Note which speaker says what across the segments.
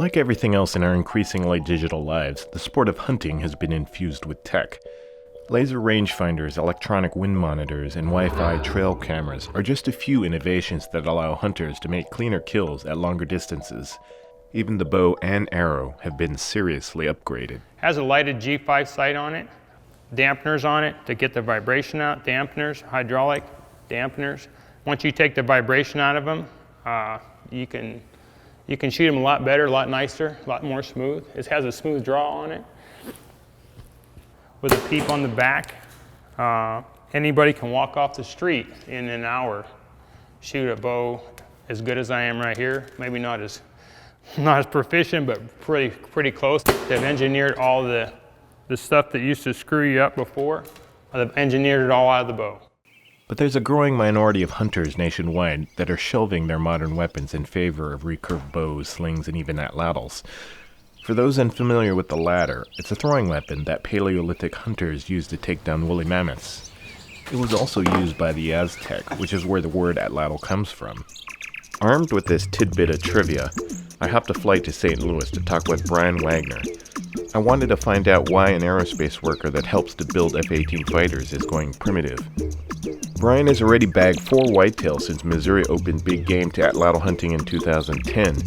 Speaker 1: Like everything else in our increasingly digital lives, the sport of hunting has been infused with tech. Laser rangefinders, electronic wind monitors, and Wi-Fi trail cameras are just a few innovations that allow hunters to make cleaner kills at longer distances. Even the bow and arrow have been seriously upgraded.
Speaker 2: Has a lighted G5 sight on it, dampeners on it to get the vibration out, dampeners, hydraulic dampeners. Once you take the vibration out of them, you can shoot them a lot better, a lot nicer, a lot more smooth. It has a smooth draw on it with a peep on the back. Anybody can walk off the street in an hour, shoot a bow as good as I am right here. Maybe not as proficient, but pretty close. They've engineered all the stuff that used to screw you up before. They've engineered it all out of the bow.
Speaker 1: But there's a growing minority of hunters nationwide that are shelving their modern weapons in favor of recurved bows, slings, and even atlatls. For those unfamiliar with the latter, it's a throwing weapon that Paleolithic hunters used to take down woolly mammoths. It was also used by the Aztec, which is where the word atlatl comes from. Armed with this tidbit of trivia, I hopped a flight to St. Louis to talk with Brian Wagner. I wanted to find out why an aerospace worker that helps to build F-18 fighters is going primitive. Brian has already bagged 4 whitetails since Missouri opened big game to atlatl hunting in 2010.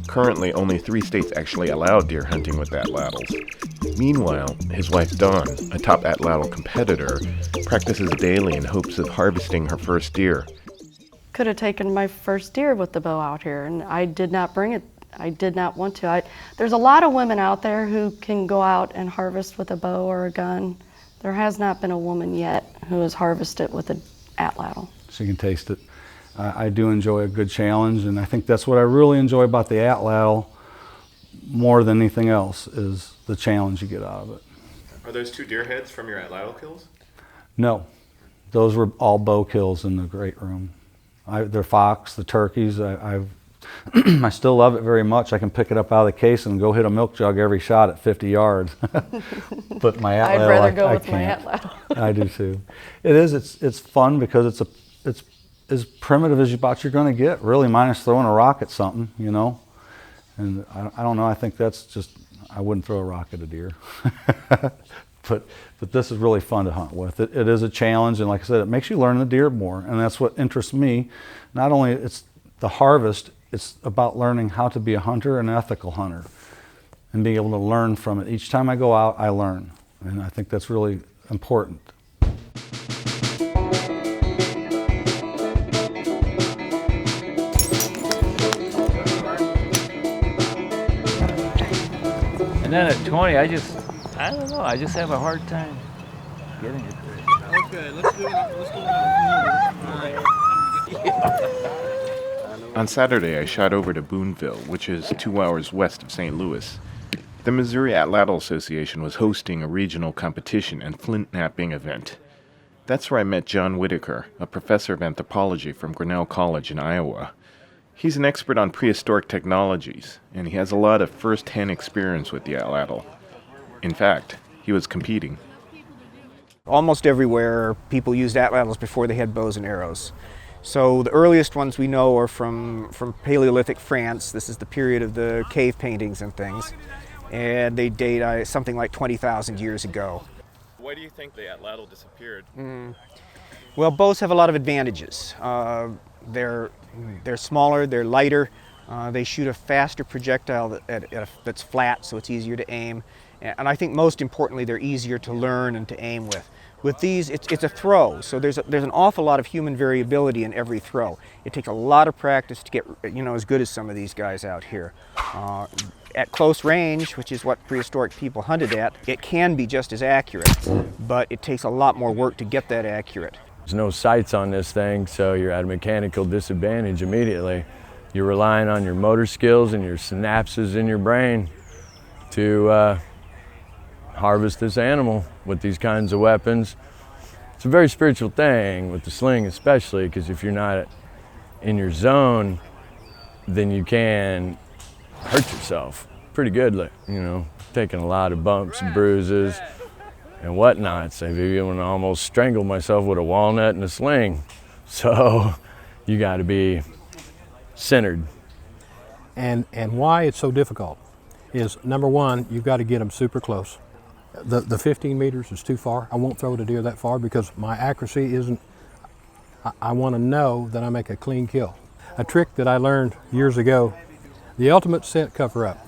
Speaker 1: Currently, only 3 states actually allow deer hunting with atlatls. Meanwhile, his wife Dawn, a top atlatl competitor, practices daily in hopes of harvesting her first deer.
Speaker 3: Could have taken my first deer with the bow out here, and I did not bring it. I did not want to. There's a lot of women out there who can go out and harvest with a bow or a gun. There has not been a woman yet who has harvested with an atlatl.
Speaker 4: So you can taste it. I do enjoy a good challenge, and I think that's what I really enjoy about the atlatl more than anything else is the challenge you get out of it.
Speaker 1: Are those 2 deer heads from your atlatl kills?
Speaker 4: No, those were all bow kills in the great room. The fox, the turkeys, I still love it very much. I can pick it up out of the case and go hit a milk jug every shot at 50 yards. But my atlatl,
Speaker 3: I'd rather go with
Speaker 4: can't.
Speaker 3: my atlatl.
Speaker 4: I do too. It is. It's fun because it's as primitive as you're going to get. Really, minus throwing a rock at something, you know. And I don't know. I think that's just. I wouldn't throw a rock at a deer. But this is really fun to hunt with. It is a challenge, and like I said, it makes you learn the deer more, and that's what interests me. Not only it's the harvest, it's about learning how to be a hunter, an ethical hunter, and being able to learn from it. Each time I go out, I learn, and I think that's really important.
Speaker 5: And then at 20, I don't know, I just have a hard time getting it there.
Speaker 6: Okay, let's do it.
Speaker 1: On Saturday, I shot over to Boonville, which is 2 hours west of St. Louis. The Missouri Atlatl Association was hosting a regional competition and flint knapping event. That's where I met John Whitaker, a professor of anthropology from Grinnell College in Iowa. He's an expert on prehistoric technologies, and he has a lot of first-hand experience with the atlatl. In fact, he was competing.
Speaker 7: Almost everywhere, people used atlatls before they had bows and arrows. So the earliest ones we know are from Paleolithic France. This is the period of the cave paintings and things. And they date something like 20,000 years ago.
Speaker 1: Why do you think the atlatl disappeared?
Speaker 7: Well, bows have a lot of advantages. They're smaller, they're lighter, they shoot a faster projectile that's flat, so it's easier to aim. And I think most importantly, they're easier to learn and to aim with. With these, it's a throw, so there's an awful lot of human variability in every throw. It takes a lot of practice to get as good as some of these guys out here. At close range, which is what prehistoric people hunted at, it can be just as accurate, but it takes a lot more work to get that accurate.
Speaker 5: There's no sights on this thing, so you're at a mechanical disadvantage immediately. You're relying on your motor skills and your synapses in your brain to harvest this animal with these kinds of weapons. It's a very spiritual thing with the sling especially, because if you're not in your zone, then you can hurt yourself pretty good, taking a lot of bumps and bruises and whatnot. So I've even almost strangled myself with a walnut and a sling. So you got to be centered.
Speaker 6: And why it's so difficult is, number one, you've got to get them super close. The 15 meters is too far. I won't throw the deer that far because my accuracy isn't, I want to know that I make a clean kill. A trick that I learned years ago, the ultimate scent cover-up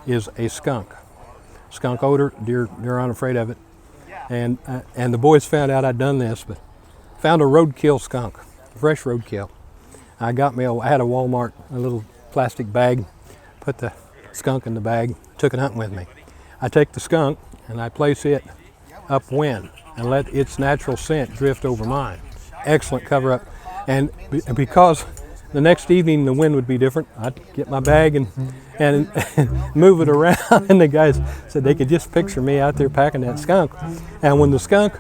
Speaker 6: is a skunk. Skunk odor, deer aren't afraid of it. And the boys found out I'd done this, but found a roadkill skunk, fresh roadkill. I had a Walmart, a little plastic bag, put the skunk in the bag, took it hunting with me. I take the skunk and I place it upwind and let its natural scent drift over mine. Excellent cover up. And because the next evening the wind would be different, I'd get my bag and move it around, and the guys said they could just picture me out there packing that skunk. And when the skunk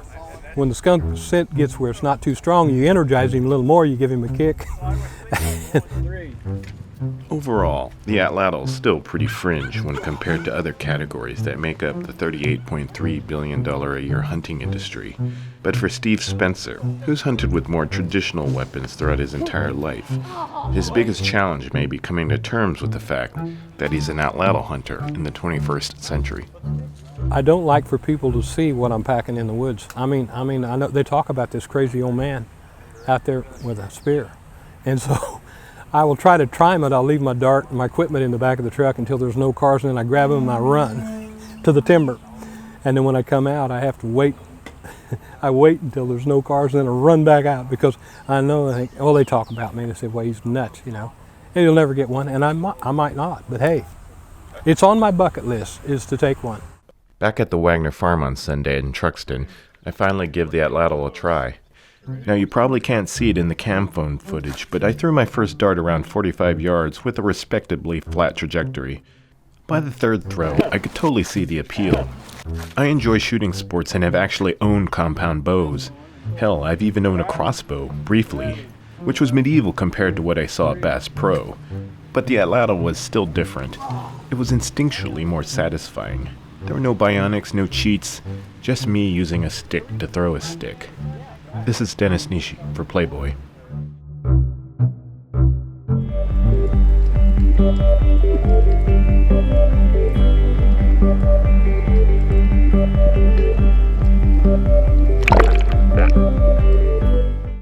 Speaker 6: scent gets where it's not too strong, you energize him a little more, you give him a kick.
Speaker 1: Overall, the atlatl is still pretty fringe when compared to other categories that make up the $38.3 billion a year hunting industry. But for Steve Spencer, who's hunted with more traditional weapons throughout his entire life, his biggest challenge may be coming to terms with the fact that he's an atlatl hunter in the 21st century.
Speaker 6: I don't like for people to see what I'm packing in the woods. I mean, I know they talk about this crazy old man out there with a spear. And so I will try to time it. I'll leave my dart and my equipment in the back of the truck until there's no cars, and then I grab them and I run to the timber. And then when I come out, I have to wait. I wait until there's no cars, and then I run back out because I know, I think, oh, they talk about me. They say, well, he's nuts, you know. And you'll never get one, and I might not. But hey, it's on my bucket list is to take one.
Speaker 1: Back at the Wagner farm on Sunday in Truxton, I finally give the atlatl a try. Now, you probably can't see it in the cam phone footage, but I threw my first dart around 45 yards with a respectably flat trajectory. By the third throw, I could totally see the appeal. I enjoy shooting sports and have actually owned compound bows. Hell, I've even owned a crossbow, briefly, which was medieval compared to what I saw at Bass Pro. But the atlatl was still different. It was instinctually more satisfying. There were no bionics, no cheats, just me using a stick to throw a stick. This is Dennis Nishi for Playboy.